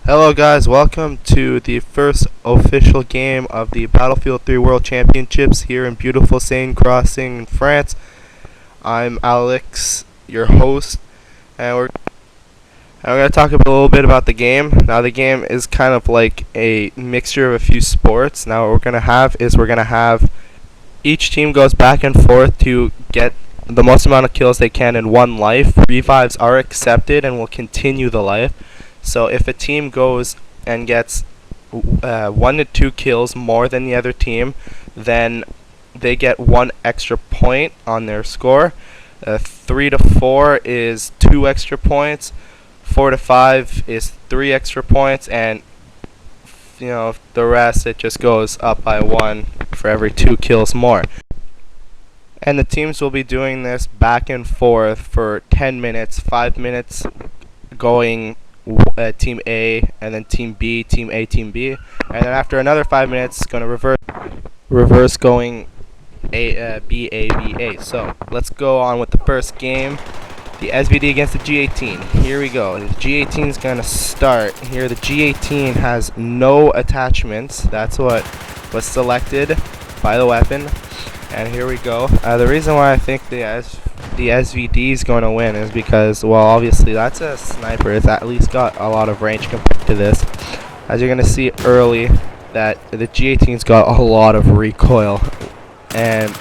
Hello guys, welcome to the first official game of the Battlefield 3 World Championships here in beautiful Seine Crossing in France. I'm Alex, your host, and we're going to talk a little bit about the game. Now the game is kind of like a mixture of a few sports. Now what we're going to have each team goes back and forth to get the most amount of kills they can in one life. Revives are accepted and will continue the life. So if a team goes and gets 1 to 2 kills more than the other team, then they get 1 extra point on their score. 3 to 4 is 2 extra points. 4 to 5 is 3 extra points, and the rest, it just goes up by 1 for every 2 kills more. And the teams will be doing this back and forth for 10 minutes, 5 minutes going Team A, and then Team B, Team A, Team B, and then after another 5 minutes, going to reverse going A, B, A, B, A. So let's go on with the first game, the SVD against the G18. Here we go. The G18 is going to start. Here the G18 has no attachments. That's what was selected by the weapon. And here we go. The reason why I think the SVD is going to win is because, well, obviously that's a sniper. It's at least got a lot of range compared to this. As you're going to see early, that the G18's got a lot of recoil, and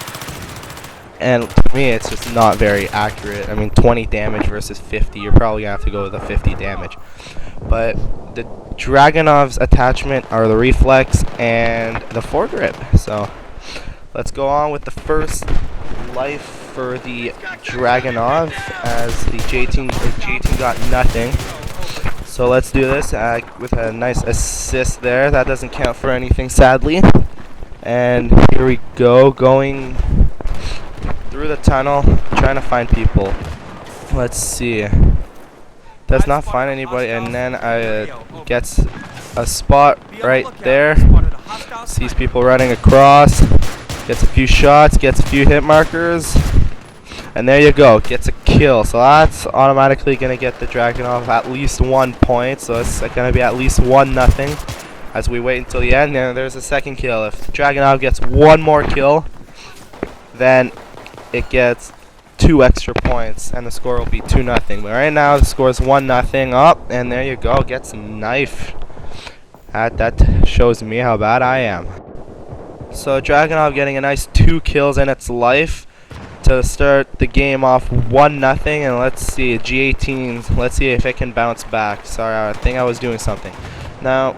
to me it's just not very accurate. I mean, 20 damage versus 50. You're probably going to have to go with the 50 damage. But the Dragunov's attachment are the reflex and the foregrip. So let's go on with the first life for the Dragunov, as the G18 got nothing. So let's do this with a nice assist there. That doesn't count for anything, sadly. And here we go, going through the tunnel, trying to find people. Let's see. Does not find anybody, and then gets a spot right there. Sees people running across. Gets a few shots, gets a few hit markers, and there you go, gets a kill. So that's automatically going to get the Dragunov at least 1 point, so it's going to be at least 1-0 as we wait until the end. And there's a second kill. If Dragunov gets 1 more kill, then it gets 2 extra points, and the score will be 2-0. But right now the score is 1-0 up, and there you go, gets a knife. That shows me how bad I am. So Dragunov getting a nice 2 kills in its life to start the game off 1-0, and let's see, G18, let's see if it can bounce back. Sorry, I think I was doing something. Now,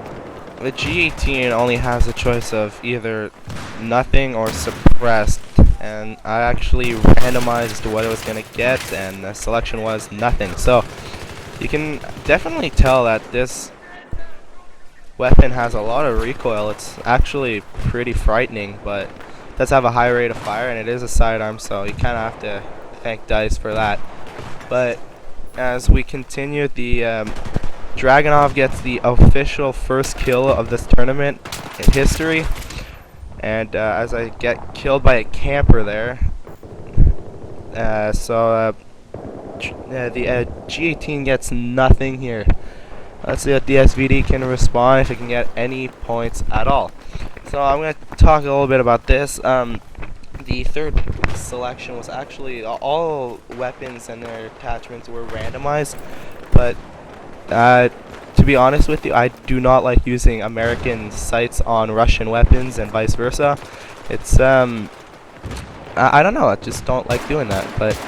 the G18 only has a choice of either nothing or suppressed, and I actually randomized what it was going to get, and the selection was nothing. So you can definitely tell that this weapon has a lot of recoil. It's actually pretty frightening, but it does have a high rate of fire, and it is a sidearm, so you kind of have to thank DICE for that. But as we continue, the Dragunov gets the official first kill of this tournament in history, and as I get killed by a camper there, the G18 gets nothing here. Let's see if the SVD can respond, if it can get any points at all. So I'm going to talk a little bit about this. The third selection was actually all weapons and their attachments were randomized, but to be honest with you, I do not like using American sights on Russian weapons and vice versa. It's I don't know, I just don't like doing that. But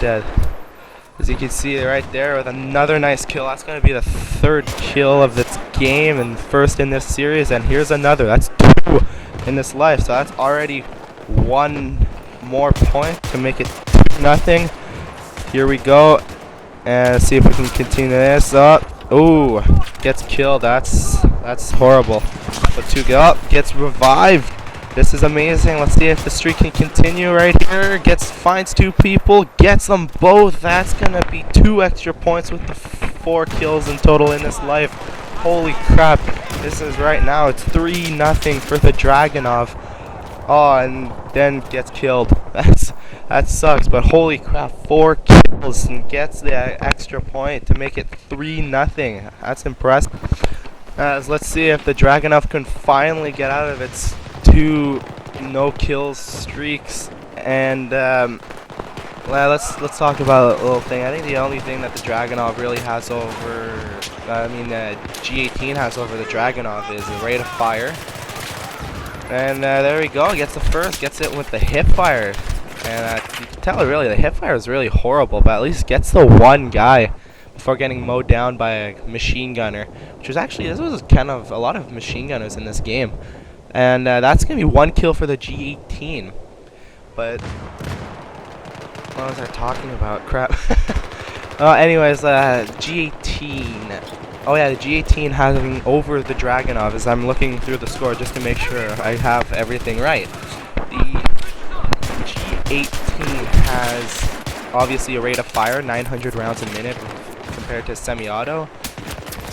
as you can see right there, with another nice kill, that's going to be the 3rd kill of this game and first in this series. And here's another, that's 2 in this life, so that's already 1 more point to make it 2-0. Here we go, and see if we can continue this up. Ooh, gets killed. That's horrible. But 2 go up, gets revived. This is amazing. Let's see if the streak can continue right here. Finds 2 people, gets them both. That's gonna be 2 extra points with the 4 kills in total in this life. Holy crap! This is right now. It's 3-0 for the Dragunov. Oh, and then gets killed. That sucks. But holy crap! 4 kills and gets the extra point to make it 3-0. That's impressive. As let's see if the Dragunov can finally get out of its 2 no kills streaks. And well, let's talk about a little thing. I think the only thing that the Dragunov really has over, G18 has over the Dragunov is the rate of fire. And there we go, gets the first, gets it with the hip fire. And you can tell really the hip fire is really horrible, but at least gets the one guy before getting mowed down by a machine gunner. Which was actually, this was kind of a lot of machine gunners in this game. And that's going to be 1 kill for the G18. But what was I talking about? Crap. Anyways, G18. Oh yeah, the G18 having over the Dragunov as I'm looking through the score just to make sure I have everything right. The G18 has obviously a rate of fire, 900 rounds a minute compared to semi-auto,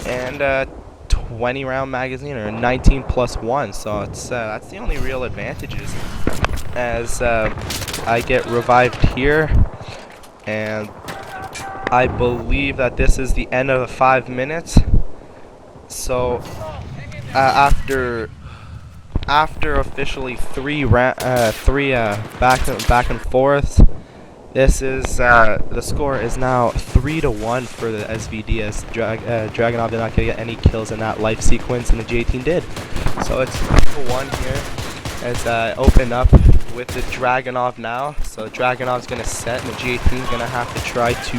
and 20 round magazine, or 19 plus 1, so it's that's the only real advantages. As I get revived here, and I believe that this is the end of the 5 minutes. So after officially three back and forth, this is the score is now 3-1 for the SVD, as Dragunov did not get any kills in that life sequence, and the G18 did. So it's 3-1 here as I open up with the Dragunov now. So the Dragunov's gonna set, and the G18's gonna have to try to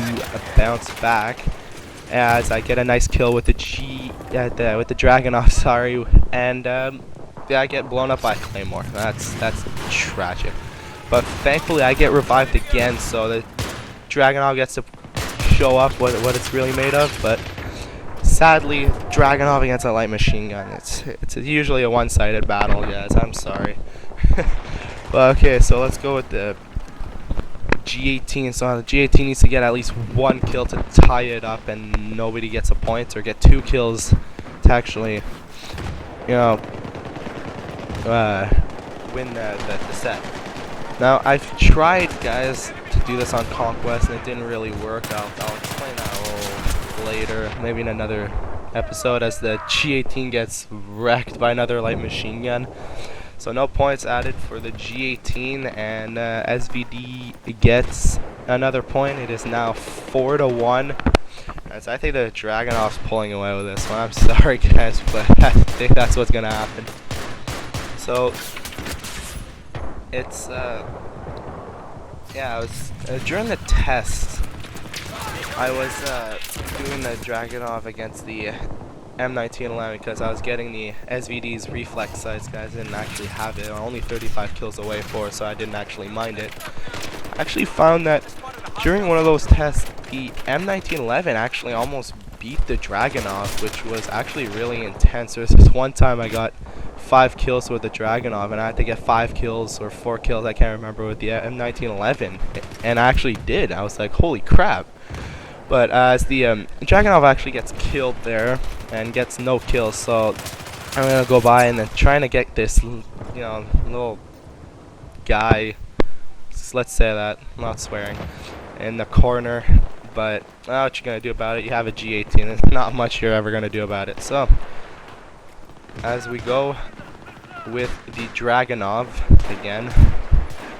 bounce back. As I get a nice kill with the with the Dragunov, sorry, and I get blown up by Claymore. That's tragic. But thankfully I get revived again, so the Dragunov gets to show up what it's really made of. But sadly, Dragunov against a light machine gun, it's usually a one-sided battle, guys. I'm sorry. But okay, so let's go with the G18. So the G18 needs to get at least 1 kill to tie it up, and nobody gets a point, or get 2 kills to actually, win the set. Now I've tried, guys, to do this on Conquest, and it didn't really work. I'll explain that a little later, maybe in another episode, as the G18 gets wrecked by another light machine gun. So no points added for the G18, and SVD gets another point. It is now 4-1. As I think the Dragunov's pulling away with this one. I'm sorry, guys, but I think that's what's gonna happen. So it's I was during the test, I was doing the Dragunov against the M1911 because I was getting the SVD's reflex sights. Guys, didn't actually have it. I'm only 35 kills away for it, so I didn't actually mind it. I actually found that during one of those tests, the M1911 actually almost beat the Dragunov, which was actually really intense. There was this one time I got 5 kills with the Dragunov, and I had to get 5 kills or 4 kills, I can't remember, with the M1911, and I actually did. I was like, holy crap. But as the Dragunov actually gets killed there and gets no kills, so I'm gonna go by and then trying to get this, little guy, let's say that, I'm not swearing, in the corner. But what you gonna do about it? You have a G18. There's not much you're ever gonna do about it. So as we go with the Dragunov again.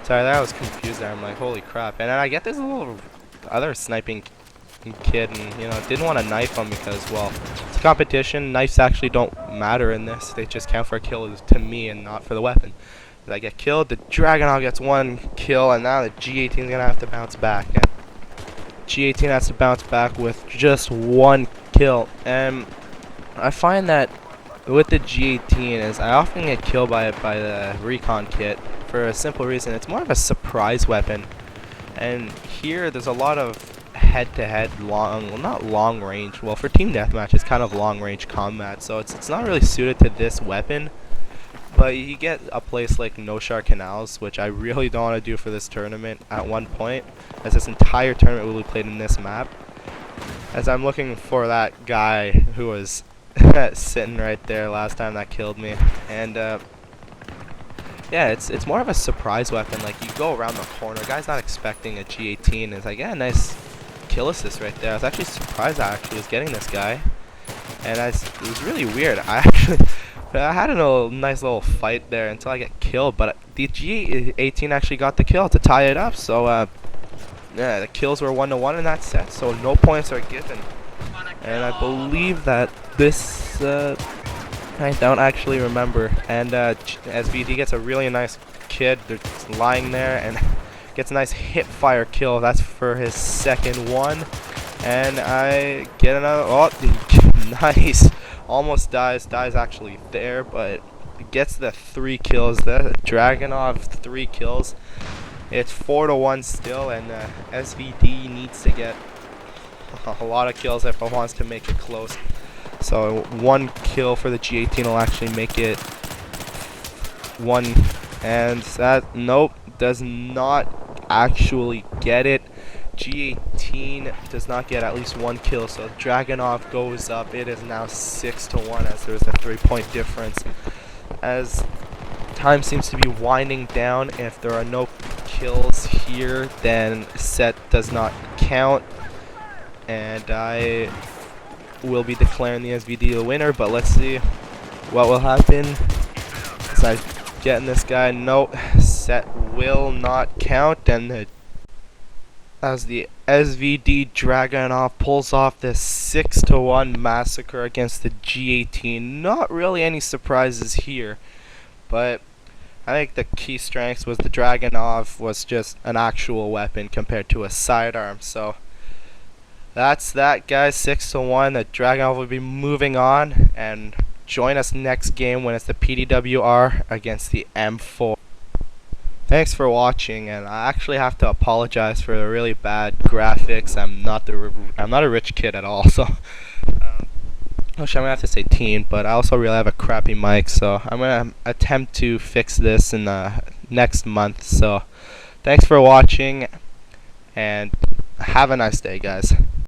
Sorry, I was confused there. I'm like, holy crap. And then I get this little other sniping kid, and didn't want to knife him because, well, it's a competition. Knives actually don't matter in this. They just count for a kill to me and not for the weapon. As I get killed, the Dragunov gets 1 kill, and now the G18 is gonna have to bounce back. And G18 has to bounce back with just 1 kill, and I find that with the G18 is I often get killed by the recon kit for a simple reason. It's more of a surprise weapon, and here there's a lot of head-to-head not long range. Well, for team deathmatch, it's kind of long range combat, so it's not really suited to this weapon. But you get a place like No Shark Canals, which I really don't want to do for this tournament at one point, as this entire tournament will be played in this map. As I'm looking for that guy who was sitting right there last time that killed me, and yeah, it's more of a surprise weapon. Like, you go around the corner, guy's not expecting a G18. It's like, yeah, nice kill assist right there. I was actually surprised I actually was getting this guy. and it was really weird. I had a nice little fight there until I get killed, but the G18 actually got the kill to tie it up. So yeah, the kills were 1-1 in that set, so no points are given. And I believe that this I don't actually remember. And SVD gets a really nice kid. They're just lying there and gets a nice hip fire kill. That's for his second one. And I get another. Oh, nice. Almost dies. Dies actually there, but gets the 3 kills. The Dragunov 3 kills. It's 4-1 still, and SVD needs to get a lot of kills if it wants to make it close. So 1 kill for the G18 will actually make it 1, and that nope, does not actually get it. G18 does not get at least 1 kill, so Dragunov goes up. It is now 6-1 as there is a 3-point difference. As time seems to be winding down, if there are no kills here, then set does not count, and I will be declaring the SVD the winner. But let's see what will happen. As I getting this guy, no, set will not count, and as the SVD Dragunov pulls off this 6-1 massacre against the G18. Not really any surprises here, but I think the key strengths was the Dragunov was just an actual weapon compared to a sidearm. So that's that, guys. 6-1. The Dragunov will be moving on, and join us next game when it's the PDWR against the M4. Thanks for watching, and I actually have to apologize for the really bad graphics. I'm not a rich kid at all, so I'm gonna have to say teen, but I also really have a crappy mic, so I'm gonna attempt to fix this in the next month. So thanks for watching, and have a nice day, guys.